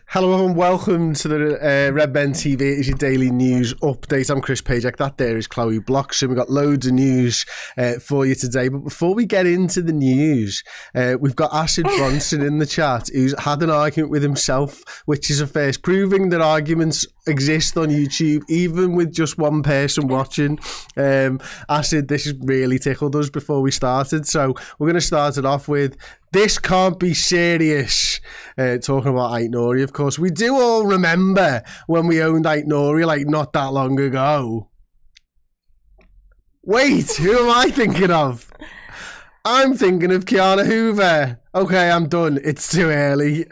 Hello and welcome to the Redmen TV. It is your daily news update. I'm Chris Pajak. That there is Chloe Blockson. We've got loads of news for you today. But before we get into the news, we've got Acid Bronson in the chat who's had an argument with himself, which is a first, proving that arguments exist on YouTube, even with just one person watching. Acid, this has really tickled us before we started. So we're going to start it off with, this can't be serious. Talking about Ait-Nouri, of course. We do all remember when we owned Ait-Nouri, like, not that long ago. Wait, who am I thinking of? I'm thinking of Kiana Hoover. Okay, I'm done. It's too early.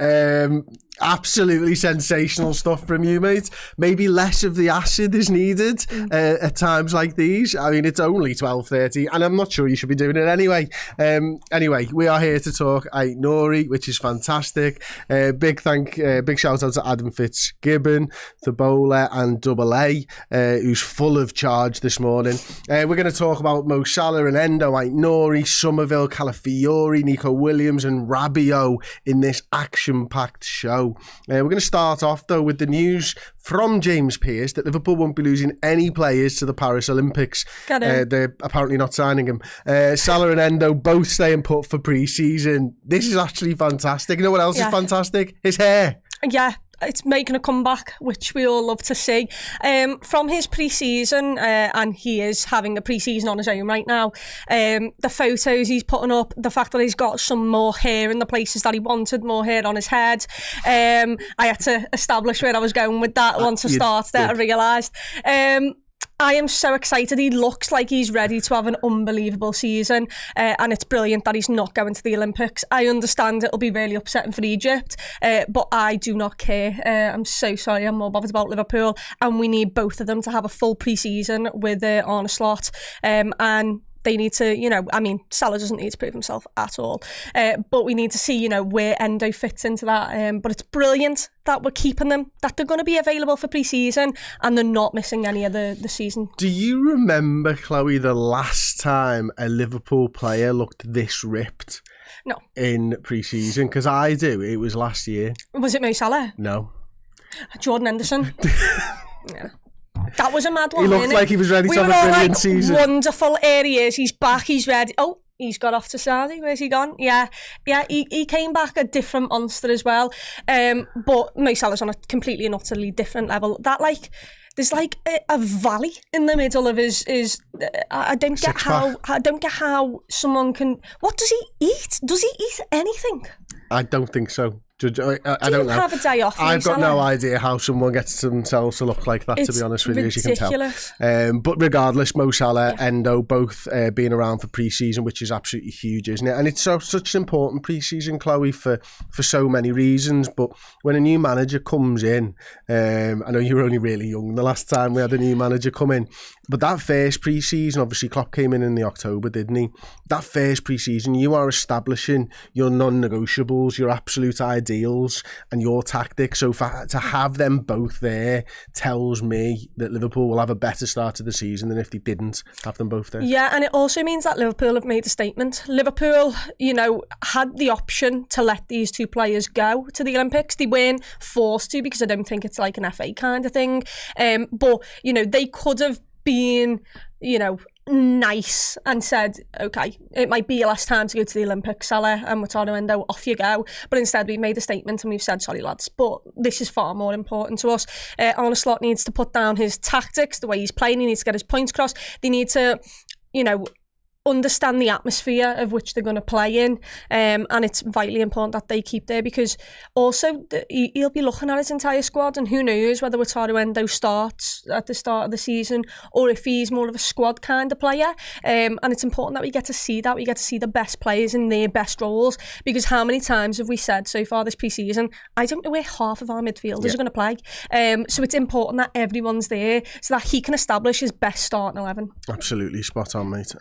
Absolutely sensational stuff from you, mate. Maybe less of the acid is needed at times like these. I mean, it's only 12:30 and I'm not sure you should be doing it anyway. Anyway, we are here to talk Ait-Nouri, which is fantastic. Big shout out to Adam Fitzgibbon, the bowler, and Double A, who's full of charge this morning. We're going to talk about Mo Salah and Endo, Ait-Nouri, Summerville, Calafiori, Nico Williams and Rabiot in this action-packed show. We're going to start off, though, with the news from James Pearce that Liverpool won't be losing any players to the Paris Olympics. They're apparently not signing him. Salah and Endo both staying put for pre-season. This is actually fantastic. You know what else is fantastic? His hair. Yeah. It's making a comeback, which we all love to see. From his pre-season, and he is having a pre-season on his own right now, the photos he's putting up, the fact that he's got some more hair in the places that he wanted, more hair on his head. I had to establish where I was going with that once I started it, I realised. I am so excited. He looks like he's ready to have an unbelievable season, and it's brilliant that he's not going to the Olympics. I understand it'll be really upsetting for Egypt, but I do not care. I'm so sorry. I'm more bothered about Liverpool, and we need both of them to have a full pre-season with Arne Slot, and they need to, Salah doesn't need to prove himself at all. But we need to see, where Endo fits into that. But it's brilliant that we're keeping them, that they're going to be available for pre-season and they're not missing any of the season. Do you remember, Chloe, the last time a Liverpool player looked this ripped? No. In pre-season? Because I do. It was last year. Was it Mo Salah? No. Jordan Henderson? Yeah. That was a mad one. He looked like he was ready to have a brilliant season. Wonderful. Here he is. He's back. He's ready. Oh, he's got off to Saudi. Where's he gone? Yeah. He came back a different monster as well. But Mo Salah's on a completely and utterly different level. There's like a valley in the middle of his. I don't get how someone can. What does he eat? Does he eat anything? I don't think so. I don't know. Have a day off. I've got no idea how someone gets themselves to look like that, to be honest with you, as you can tell. But regardless, Mo Salah, Endo, both being around for pre-season, which is absolutely huge, isn't it? And it's such an important pre-season, Chloe, for so many reasons. But when a new manager comes in, I know you were only really young the last time we had a new manager come in, but that first pre-season, obviously Klopp came in the October, didn't he? That first pre-season, you are establishing your non-negotiables, your absolute ideals and your tactics. So to have them both there tells me that Liverpool will have a better start to the season than if they didn't have them both there. Yeah, and it also means that Liverpool have made a statement. Liverpool, had the option to let these two players go to the Olympics. They weren't forced to, because I don't think it's like an FA kind of thing. But, they could have been, nice and said, okay, it might be your last time to go to the Olympics, Salah and Wataru Endo, off you go. But instead we've made a statement and we've said, sorry lads, but this is far more important to us. Arne Slot needs to put down his tactics, the way he's playing. He needs to get his points across. They need to, understand the atmosphere of which they're going to play in, and it's vitally important that they keep there, because also he'll be looking at his entire squad, and who knows whether Wataru Endo starts at the start of the season or if he's more of a squad kind of player, and it's important that we get to see the best players in their best roles, because how many times have we said so far this pre-season, I don't know where half of our midfielders are going to play, so it's important that everyone's there so that he can establish his best starting 11. Absolutely spot on, mate.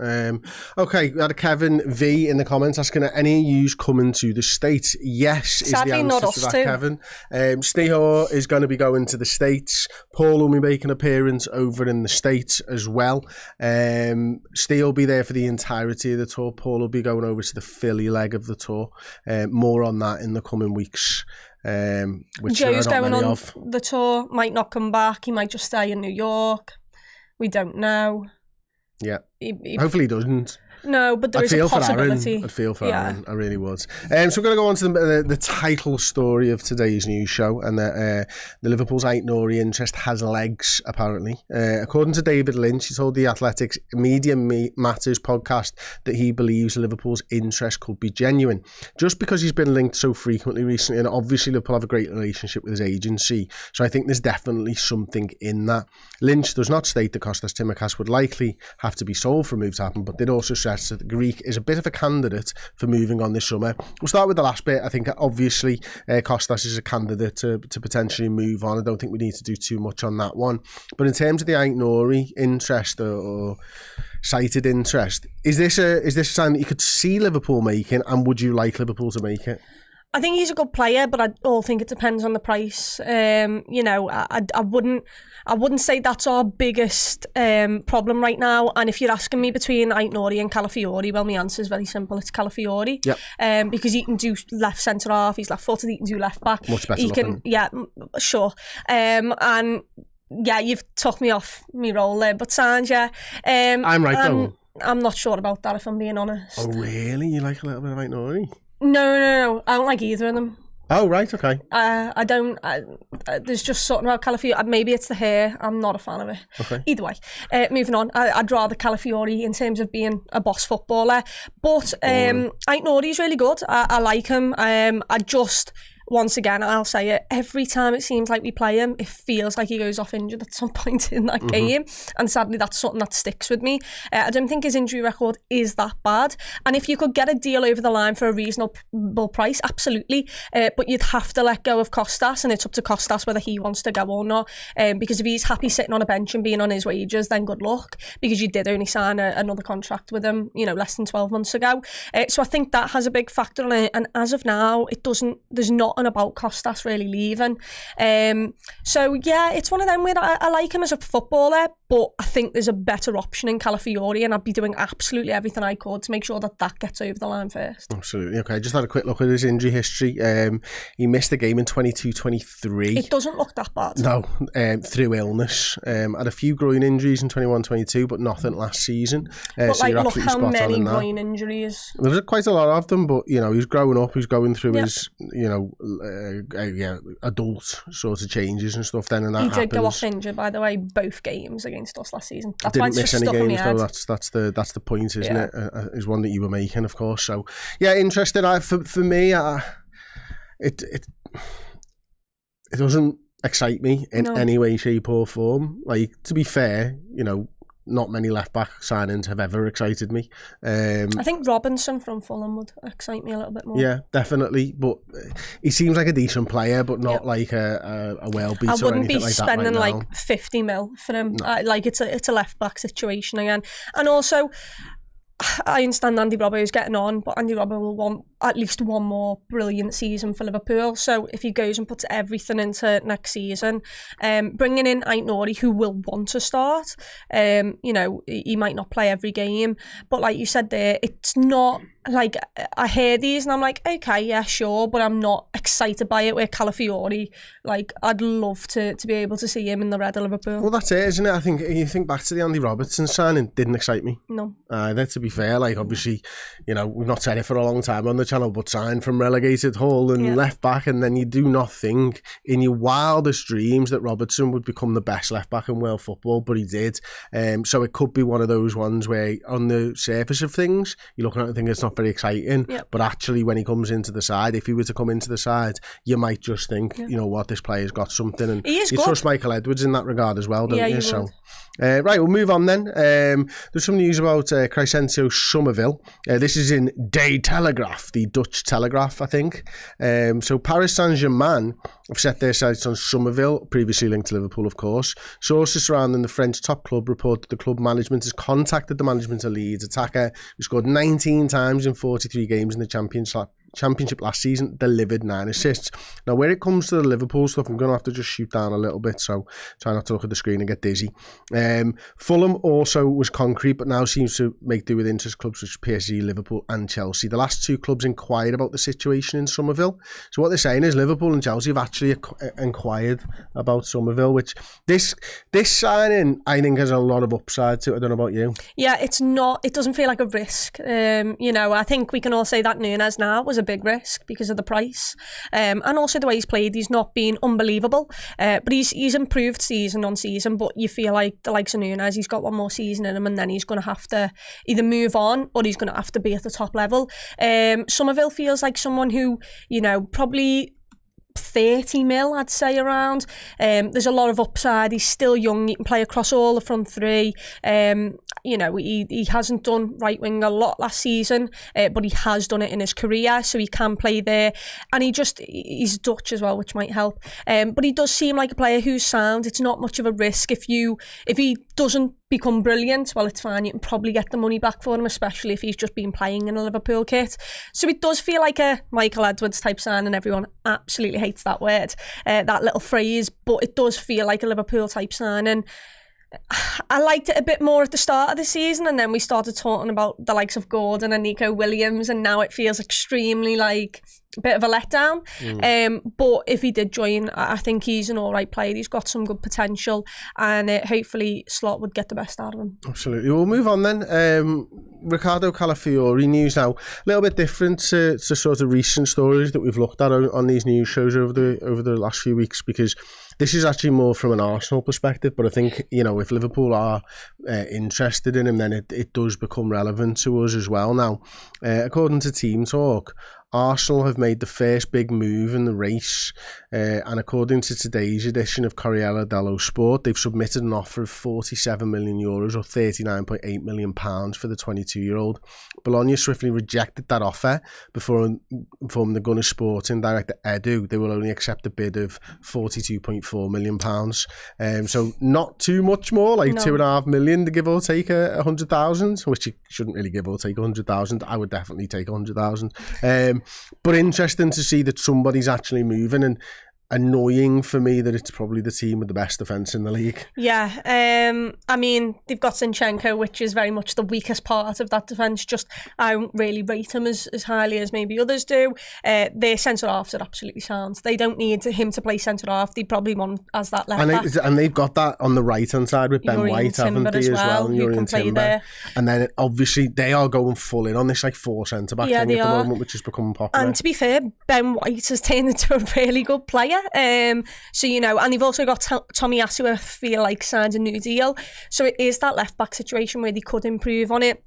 Okay, we had a Kevin V in the comments asking, are any of yous coming to the States? Yes, Sadly, is the not answer us to that, too. Kevin. Sneha is going to be going to the States. Paul will be making an appearance over in the States as well. Steve will be there for the entirety of the tour. Paul will be going over to the Philly leg of the tour. More on that in the coming weeks. Which Joe's going on of. the tour, might not come back. He might just stay in New York. We don't know. Yeah. Hopefully he doesn't. No, but there is a possibility. I'd feel for Aaron. I really would. So we're going to go on to the title story of today's news show, and the Liverpool's Ait-Nouri interest has legs, apparently. According to David Lynch, he told the Athletics Media Matters podcast that he believes Liverpool's interest could be genuine. Just because he's been linked so frequently recently, and obviously Liverpool have a great relationship with his agency, so I think there's definitely something in that. Lynch does not state that Kostas Tsimikas would likely have to be sold for a move to happen, but did also stress that the Greek is a bit of a candidate for moving on this summer. We'll start with the last bit. I think obviously Kostas is a candidate to potentially move on. I don't think we need to do too much on that one. But in terms of the Ait-Nouri interest or cited interest, is this a sign that you could see Liverpool making, and would you like Liverpool to make it? I think he's a good player, but I all think it depends on the price. You know, I wouldn't say that's our biggest problem right now. And if you're asking me between Ait-Nouri and Calafiori, well, my answer is very simple. It's Calafiori. Yep. Because he can do left centre half. He's left footed. He can do left back. Much better. He can, yeah, sure. And yeah, you've took me off me role there, but Sanj, yeah. I'm right though. I'm not sure about that, if I'm being honest. Oh really? You like a little bit of Ait-Nouri? No. I don't like either of them. Oh, right, okay. I don't... there's just something about Calafiori. Maybe it's the hair. I'm not a fan of it. Okay. Either way. Moving on. I'd rather Calafiori in terms of being a boss footballer. But Ait-Nouri's really good. I like him. I just... Once again, I'll say it, every time it seems like we play him, it feels like he goes off injured at some point in that game. And sadly, that's something that sticks with me. I don't think his injury record is that bad. And if you could get a deal over the line for a reasonable price, absolutely. But you'd have to let go of Kostas, and it's up to Kostas whether he wants to go or not. Because if he's happy sitting on a bench and being on his wages, then good luck. Because you did only sign another contract with him, you know, less than 12 months ago. So I think that has a big factor on it. And as of now, there's not and about Kostas really leaving. So yeah, it's one of them where I like him as a footballer, but I think there's a better option in Calafiori, and I'd be doing absolutely everything I could to make sure that gets over the line first. Absolutely. Okay, just had a quick look at his injury history. He missed a game in 22-23. It doesn't look that bad. No, through illness. Had a few groin injuries in 21-22, but nothing last season. But so look how many groin injuries. There's quite a lot of them, but you know, he's growing up, he's going through his, you know, adult sort of changes and stuff then, and that he happens. did go off injured, by the way, both games against us last season. That's didn't why it's miss just any stuck games on though. head. That's the point, isn't it? Is one that you were making, of course. So yeah, interesting. For me, it doesn't excite me in any way, shape or form. Like, to be fair, you know, not many left-back signings have ever excited me. I think Robinson from Fulham would excite me a little bit more. Yeah, definitely. But he seems like a decent player, but not like a well-beater. I wouldn't be like spending that right like 50 mil for him. No. Like it's a left-back situation again. And also, I understand Andy Robbo's getting on, but Andy Robbo will want at least one more brilliant season for Liverpool. So if he goes and puts everything into next season, bringing in Ait-Nouri, who will want to start, you know, he might not play every game, but like you said there, it's not like, I hear these and I'm like, okay, yeah, sure, but I'm not excited by it. Where Calafiori, like, I'd love to be able to see him in the red of Liverpool. Well, that's it, isn't it? I think you think back to the Andy Robertson signing, didn't excite me. No. Either, to be fair. Like, obviously, you know, we've not said it for a long time on the channel, but signed from relegated Hull and left back, and then you do not think in your wildest dreams that Robertson would become the best left back in world football, but he did. So it could be one of those ones where on the surface of things, you're looking at it and thinking it's not very exciting, but actually when he comes into the side, if he were to come into the side, you might just think, you know what, this player's got something, and you trust Michael Edwards in that regard as well, don't you? So right, we'll move on then. There's some news about Crescencio Lazio Summerville. This is in De Telegraaf, the Dutch Telegraph, I think. So Paris Saint-Germain have set their sights on Summerville, previously linked to Liverpool, of course. Sources surrounding the French top club report that the club management has contacted the management of Leeds attacker, who scored 19 times in 43 games in the Championship last season, delivered 9 assists. Now, where it comes to the Liverpool stuff, I'm going to have to just shoot down a little bit, so try not to look at the screen and get dizzy. Fulham also was concrete, but now seems to make do with interest clubs such as PSG, Liverpool and Chelsea. The last 2 clubs inquired about the situation in Summerville. So what they're saying is Liverpool and Chelsea have actually inquired about Summerville, which this signing, I think, has a lot of upside to it. I don't know about you. Yeah, it doesn't feel like a risk. I think we can all say that Núñez now was a big risk because of the price, and also the way he's played. He's not been unbelievable, but he's improved season on season. But you feel like the likes of Núñez, he's got one more season in him, and then he's going to have to either move on or he's going to have to be at the top level. Summerville feels like someone who, probably 30 mil, I'd say, around. There's a lot of upside. He's still young. He can play across all the front three. He hasn't done right wing a lot last season, but he has done it in his career, so he can play there. And he's Dutch as well, which might help. But he does seem like a player who's sound. It's not much of a risk. If he doesn't become brilliant, well, it's fine. You can probably get the money back for him, especially if he's just been playing in a Liverpool kit. So it does feel like a Michael Edwards type signing. Everyone absolutely hates that word, that little phrase, but it does feel like a Liverpool type signing. I liked it a bit more at the start of the season, and then we started talking about the likes of Gordon and Nico Williams, and now it feels extremely like a bit of a letdown. But if he did join, I think he's an alright player. He's got some good potential, and hopefully Slot would get the best out of him. Absolutely. We'll move on then. Ricardo Calafiori news now, a little bit different to sort of recent stories that we've looked at on these news shows over the last few weeks, because this is actually more from an Arsenal perspective. But I think, if Liverpool are interested in him, then it does become relevant to us as well. Now, according to Team Talk, Arsenal have made the first big move in the race, and according to today's edition of Corriere dello Sport, they've submitted an offer of €47 million or £39.8 million for the 22-year-old. Bologna swiftly rejected that offer before informing the Gunners Sporting director Edu they will only accept a bid of £42.4 million. So not too much more, like £2.5 million to give or take 100,000, which you shouldn't really give or take 100,000. I would definitely take 100,000. But interesting to see that somebody's actually moving, and annoying for me that it's probably the team with the best defence in the league. Yeah, I mean, they've got Zinchenko, which is very much the weakest part of that defence. I don't really rate him as highly as maybe others do. Their centre-halves are absolutely sound. They don't need him to play centre-half. They probably want as that left-back. And they've got that on the right-hand side with Ben White, haven't they, as well? And who can play there. And then, obviously, they are going full in on this, like, 4 centre-back thing at the moment, which is becoming popular. And to be fair, Ben White has turned into a really good player. And they've also got Tomiyasu, who I feel like signed a new deal. So it is that left-back situation where they could improve on it.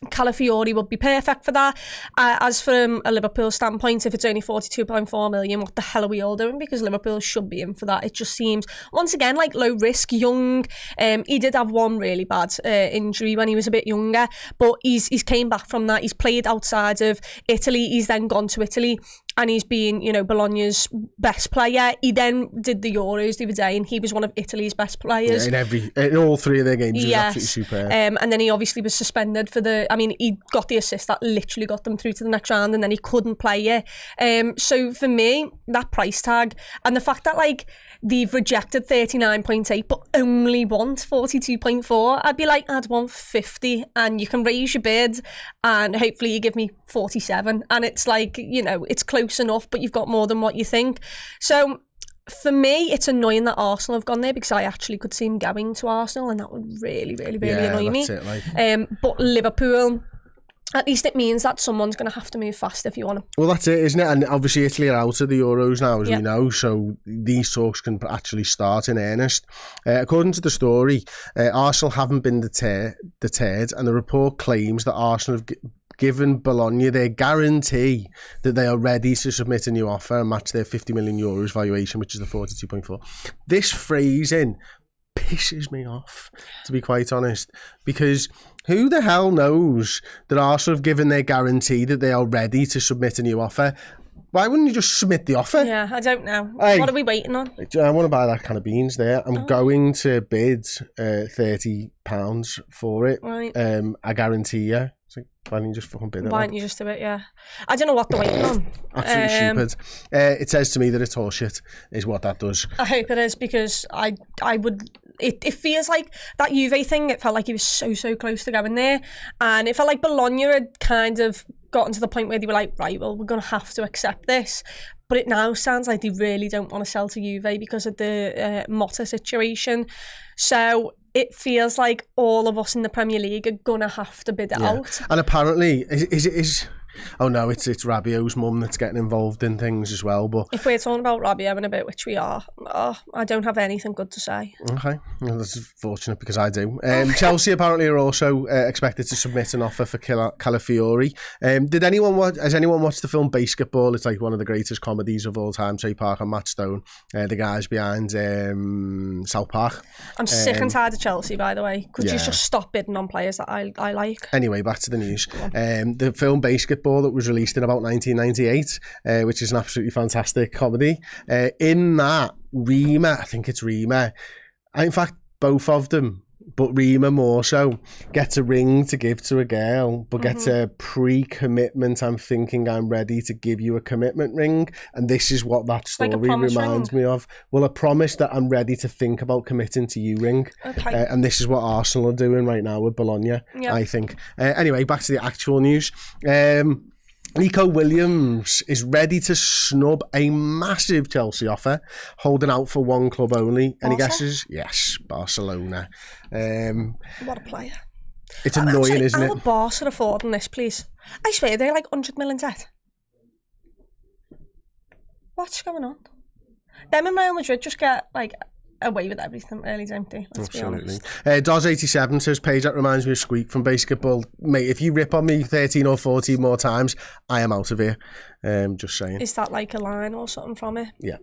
Calafiori would be perfect for that. As from a Liverpool standpoint, if it's only 42.4 million, what the hell are we all doing? Because Liverpool should be in for that. It just seems, once again, like low risk, young. He did have one really bad injury when he was a bit younger, but he's came back from that. He's played outside of Italy. He's then gone to Italy, and he's been, Bologna's best player. He then did the Euros the other day, and he was one of Italy's best players. Yeah, in all 3 of their games, he was absolutely superb. And then he obviously was suspended for he got the assist that literally got them through to the next round, and then he couldn't play it. So for me, that price tag, and the fact that, like, they've rejected 39.8 but only want 42.4, I'd be like, I'd want 50, and you can raise your bid, and hopefully you give me 47, and it's like, it's close enough, but you've got more than what you think. So for me, it's annoying that Arsenal have gone there, because I actually could see him going to Arsenal, and that would really, really, really annoy me. But Liverpool, at least it means that someone's going to have to move fast if you want to. Well, that's it, isn't it? And obviously Italy are out of the Euros now, as we know, so these talks can actually start in earnest. According to the story, Arsenal haven't been deterred, and the report claims that Arsenal have given Bologna their guarantee that they are ready to submit a new offer and match their €50 million valuation, which is the 42.4. This phrasing pisses me off, to be quite honest, because who the hell knows that Arsenal have given their guarantee that they are ready to submit a new offer? Why wouldn't you just submit the offer? Yeah, I don't know. Hey, what are we waiting on? I want to buy that can of beans there. I'm going to bid £30 for it. Right. I guarantee you. So why don't you just fucking bid it? Why don't you just do it, yeah. I don't know what they're waiting on. Absolutely stupid. It says to me that it's horseshit, is what that does. I hope it is, because I would... It feels like that Juve thing, it felt like he was so close to going there. And it felt like Bologna had kind of gotten to the point where they were like, right, well, we're going to have to accept this. But it now sounds like they really don't want to sell to Juve because of the Motta situation. So it feels like all of us in the Premier League are going to have to bid it out. And apparently, is oh no, it's Rabiot's mum that's getting involved in things as well. But if we're talking about Rabiot in a bit, which we are, I don't have anything good to say. Okay, well, that's fortunate because I do. Chelsea apparently are also expected to submit an offer for Calafiori. Did anyone watch? Has anyone watched the film Basketball? It's like one of the greatest comedies of all time. Trey Parker and Matt Stone, the guys behind South Park. I'm sick and tired of Chelsea, by the way. Could you just stop bidding on players that I like? Anyway, back to the news. The film Basketball that was released in about 1998, which is an absolutely fantastic comedy. In that, Rima, I think it's Rima, in fact, both of them, but Rima more so, gets a ring to give to a girl, but gets a pre-commitment. I'm thinking I'm ready to give you a commitment ring, and this is what that story like reminds me of. Well, a promise that I'm ready to think about committing to you ring. Okay. And this is what Arsenal are doing right now with Bologna, I think. Anyway, back to the actual news. Nico Williams is ready to snub a massive Chelsea offer, holding out for one club only. Any guesses? Yes, Barcelona. What a player. It's annoying, isn't it? How would Barca affording this, please? I swear, they're like 100 million debt. What's going on? Them and Real Madrid just get like away with everything, really, don't they? Let's be honest. Doz87 says, Paige, that reminds me of Squeak from Basketball. Mate, if you rip on me 13 or 14 more times, I am out of here. Just saying. Is that like a line or something from it? Yeah.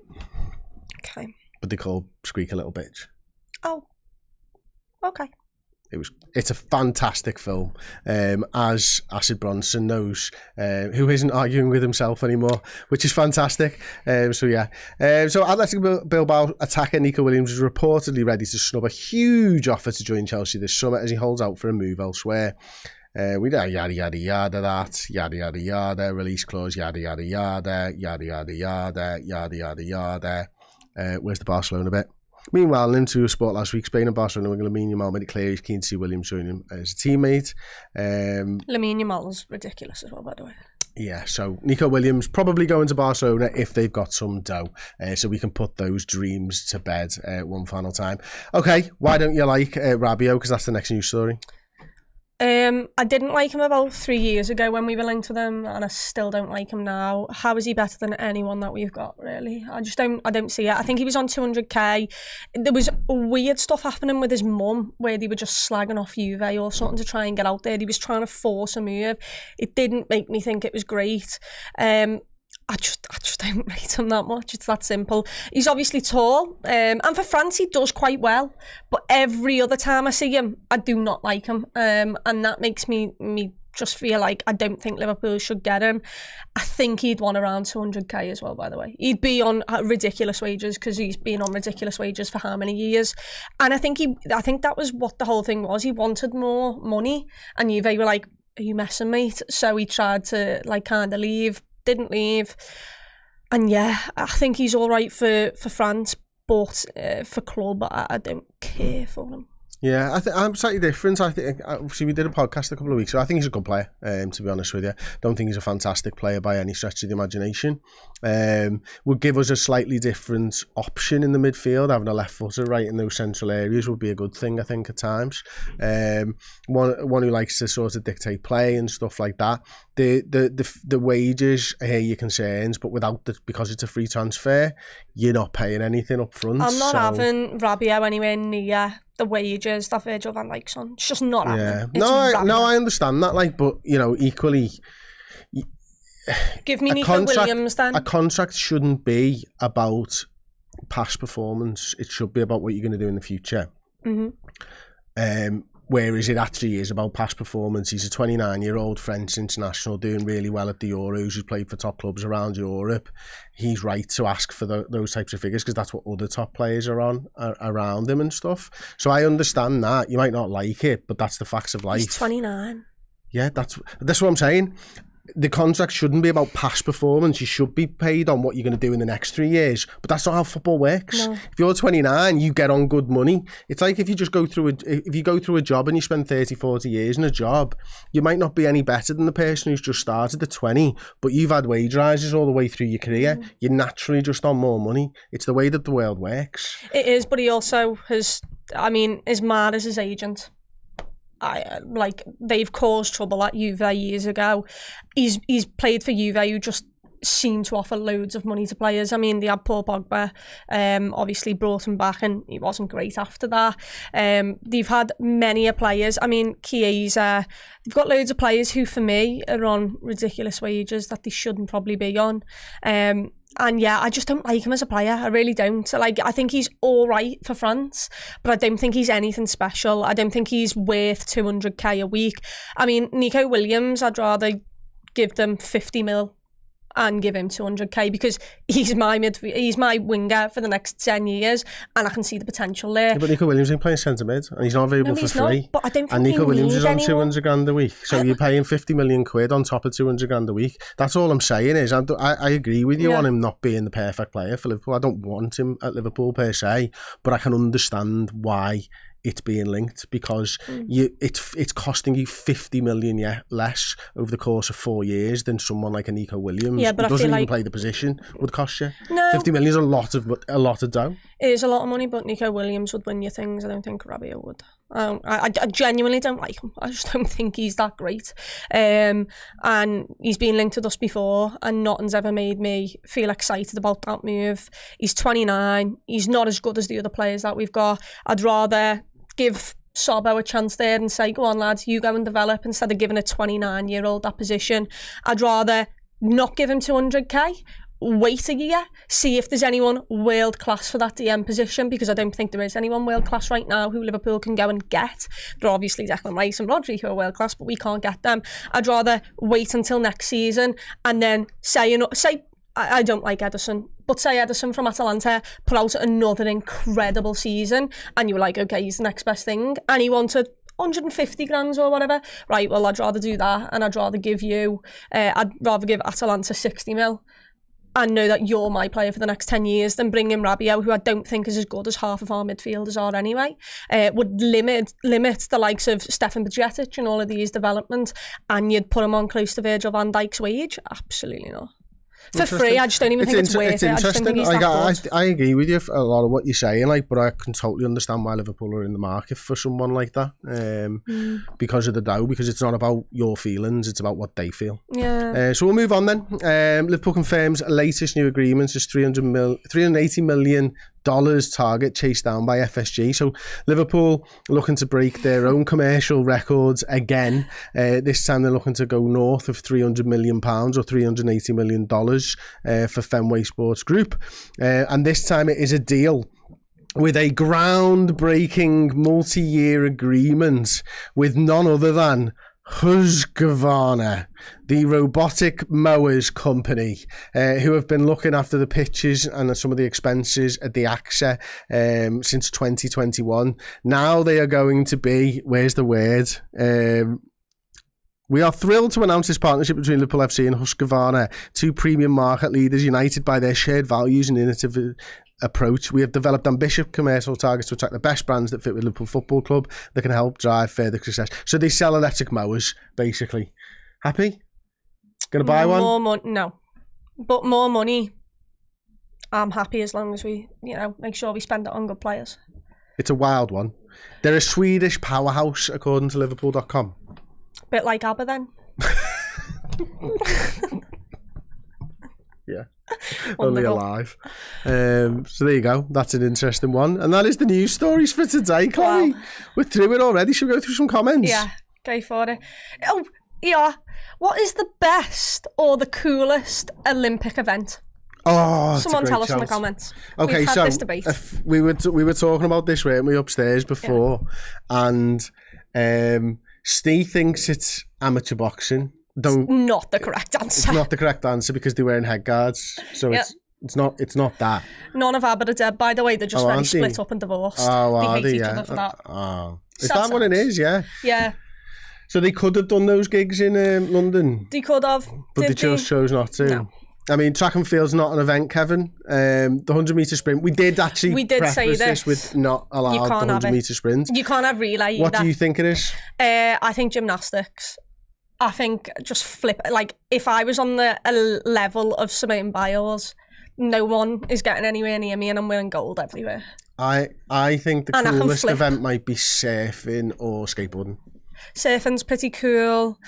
Okay. But they call Squeak a little bitch. Oh. Okay. It's a fantastic film, as Acid Bronson knows, who isn't arguing with himself anymore, which is fantastic. So Athletic Bilbao attacker Nico Williams is reportedly ready to snub a huge offer to join Chelsea this summer as he holds out for a move elsewhere. We do yada yada yada that, yada yada yada, release clause, yada yada yada, yada yada yada, yada yada yada. Where's the Barcelona bit? Meanwhile, in Interview Sport last week, Spain and Barcelona were going to Lamine Yamal made it clear he's keen to see Williams join him as a teammate. Lamine Yamal's ridiculous as well, by the way. Yeah, so Nico Williams probably going to Barcelona if they've got some dough, so we can put those dreams to bed one final time. Okay, why don't you like Rabiot? Because that's the next news story. I didn't like him about 3 years ago when we were linked with him, and I still don't like him now. How is he better than anyone that we've got, really? I don't see it. I think he was on 200k. There was weird stuff happening with his mum where they were just slagging off Juve or something to try and get out there. He was trying to force a move. It didn't make me think it was great. I just don't rate him that much. It's that simple. He's obviously tall, and for France he does quite well. But every other time I see him, I do not like him, and that makes me just feel like I don't think Liverpool should get him. I think he'd want around 200k as well. By the way, he'd be on ridiculous wages because he's been on ridiculous wages for how many years? And I think that was what the whole thing was. He wanted more money, and Juve were like, "Are you messing, mate?" So he tried to like kind of leave. Didn't leave, and yeah, I think he's all right for France, but for club, I don't care for him. Yeah, I think I'm slightly different. I think obviously we did a podcast a couple of weeks ago. I think he's a good player, to be honest with you. Don't think he's a fantastic player by any stretch of the imagination. Would give us a slightly different option in the midfield. Having a left footer right in those central areas would be a good thing, I think, at times. One who likes to sort of dictate play and stuff like that. The wages, I hear your concerns, but because it's a free transfer, you're not paying anything up front. I'm not having Rabiot anywhere near the wages that Virgil van Dijk's on. It's just not happening. No, I understand that. Like, but you know, equally, give me Nico Williams then. A contract shouldn't be about past performance. It should be about what you're going to do in the future. Whereas it actually is about past performance. He's a 29-year-old French international doing really well at the Euros. He's played for top clubs around Europe. He's right to ask for those types of figures because that's what other top players are on around him and stuff. So I understand that. You might not like it, but that's the facts of life. He's 29. Yeah, that's what I'm saying. The contract shouldn't be about past performance. You should be paid on what you're going to do in the next 3 years. But that's not how football works. No. If you're 29, you get on good money. It's like if you go through a job and you spend 30, 40 years in a job, you might not be any better than the person who's just started at 20, but you've had wage rises all the way through your career. You're naturally just on more money. It's the way that the world works. It is, but he also has, is mad as his agent. They've caused trouble at Juve years ago. He's played for Juve, who just seem to offer loads of money to players. They had Paul Pogba, obviously brought him back and he wasn't great after that. They've had many players. Chiesa, they've got loads of players who for me are on ridiculous wages that they shouldn't probably be on. And yeah, I just don't like him as a player. I really don't. I think he's all right for France, but I don't think he's anything special. I don't think he's worth 200k a week. Nico Williams, I'd rather give them 50 mil and give him 200k because he's my winger for the next 10 years and I can see the potential there. Yeah, but Nico Williams ain't playing centre mid and he's not available for free. Not, but I don't think and Nico Williams is on anyone. 200 grand a week, so you're paying 50 million quid on top of 200 grand a week. That's all I'm saying is I agree with you on him not being the perfect player for Liverpool. I don't want him at Liverpool per se, but I can understand why it's being linked because it's costing you 50 million less over the course of 4 years than someone like a Nico Williams who doesn't even play the position would cost you. No. 50 million is a lot of dough. It is a lot of money, but Nico Williams would win you things. I don't think Rabiot would. I genuinely don't like him. I just don't think he's that great. And he's been linked with us before and nothing's ever made me feel excited about that move. He's 29. He's not as good as the other players that we've got. I'd rather give Sobbo a chance there and say, go on lads, you go and develop instead of giving a 29-year-old that position. I'd rather not give him 200k, wait a year, see if there's anyone world class for that DM position, because I don't think there is anyone world class right now who Liverpool can go and get. There are obviously Declan Rice and Rodri who are world class, but we can't get them. I'd rather wait until next season and then say I don't like Ederson, but say Ederson from Atalanta put out another incredible season and you were like, okay, he's the next best thing, and he wanted 150 grand or whatever. Right, well, I'd rather do that, and I'd rather give Atalanta 60 mil and know that you're my player for the next 10 years than bring in Rabiot, who I don't think is as good as half of our midfielders are anyway. Would limit the likes of Stefan Bajcetic and all of these development, and you'd put him on close to Virgil van Dijk's wage? Absolutely not. For free, I just don't even think it's worth it. I just don't think he's that good. I agree with you for a lot of what you're saying, but I can totally understand why Liverpool are in the market for someone like that, because of the dough, because it's not about your feelings, it's about what they feel. Yeah. So we'll move on then. Liverpool confirms latest new agreements is $380 million target chased down by FSG. So Liverpool looking to break their own commercial records again. This time they're looking to go north of £300 million or $380 million for Fenway Sports Group. And this time it is a deal with a groundbreaking multi-year agreement with none other than Husqvarna, the robotic mowers company, who have been looking after the pitches and some of the expenses at the AXA since 2021. Now they are going to be, where's the word? We are thrilled to announce this partnership between Liverpool FC and Husqvarna, two premium market leaders united by their shared values and innovative approach. We have developed ambitious commercial targets to attract the best brands that fit with Liverpool Football Club that can help drive further success. So they sell electric mowers, basically. Happy? Gonna buy one? No. But more money. I'm happy as long as we, make sure we spend it on good players. It's a wild one. They're a Swedish powerhouse, according to Liverpool.com. Bit like ABBA then. Yeah. Only alive. So there you go. That's an interesting one. And that is the news stories for today, Chloe. Wow. We're through it already. Should we go through some comments? Yeah, go for it. Oh, yeah. What is the best or the coolest Olympic event? Oh, Someone tell us shout. in the comments. Okay, We've had so this debate. we were talking about this, weren't we, upstairs before, and Steve thinks it's amateur boxing. Not the correct answer. It's not the correct answer because they're wearing head guards, so it's not that. None of Abba are dead, by the way. They're just very split up and divorced. Oh, they hate each other for that. Is that what it is? Yeah. Yeah. So they could have done those gigs in London. They could have, but they just chose not to. No. I mean, track and field's not an event, Kevin. The 100-metre sprint, we did say this with not allowed the 100-metre sprint. You can't have relay either. What do you think it is? I think gymnastics. I think just flip. Like, if I was on the level of Simone Biles, no one is getting anywhere near me and I'm winning gold everywhere. I think the coolest event might be surfing or skateboarding. Surfing's pretty cool.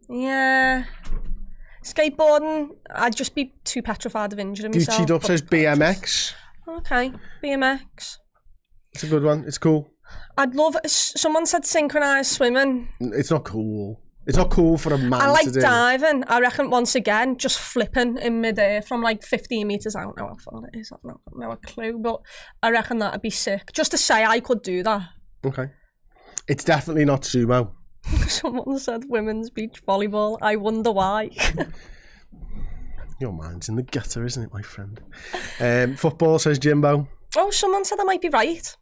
Yeah. Skateboarding, I'd just be too petrified of injuring myself. Gucci'd up says BMX. Okay, BMX. It's a good one. It's cool. I'd love... Someone said synchronised swimming. It's not cool. It's not cool for a man I like to do. diving. I reckon, once again, just flipping in midair from like 15 metres. I don't know how far it is. I've no clue. But I reckon that'd be sick. Just to say I could do that. Okay. It's definitely not sumo. Someone said women's beach volleyball. I wonder why. Your mind's in the gutter, isn't it, my friend? Football, says Jimbo. Oh, someone said I might be right.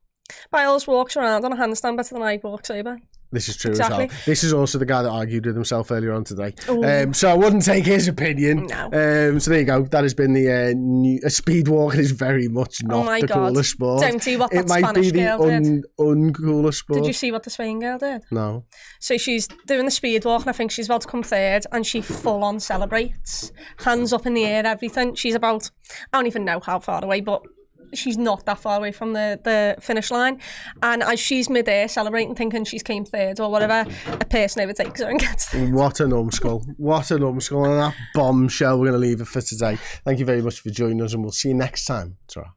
Biles walks around on a handstand better than I walk saber. This is true exactly. as well. This is also the guy that argued with himself earlier on today. So I wouldn't take his opinion. No. So there you go. That has been the speed walking is very much not the coolest sport. Don't see what that it might Spanish be girl the uncoolest sport. Did you see what the Spain girl did? No. So she's doing the speed walk and I think she's about to come third and she full on celebrates. Hands up in the air, everything. She's about, I don't even know how far away, but she's not that far away from the finish line, and as she's mid-air celebrating thinking she's came third or whatever, a person overtakes her and gets third. What a numbskull. What a numbskull. And that bombshell we're going to leave it for today. Thank you very much for joining us and we'll see you next time. Ta-ra.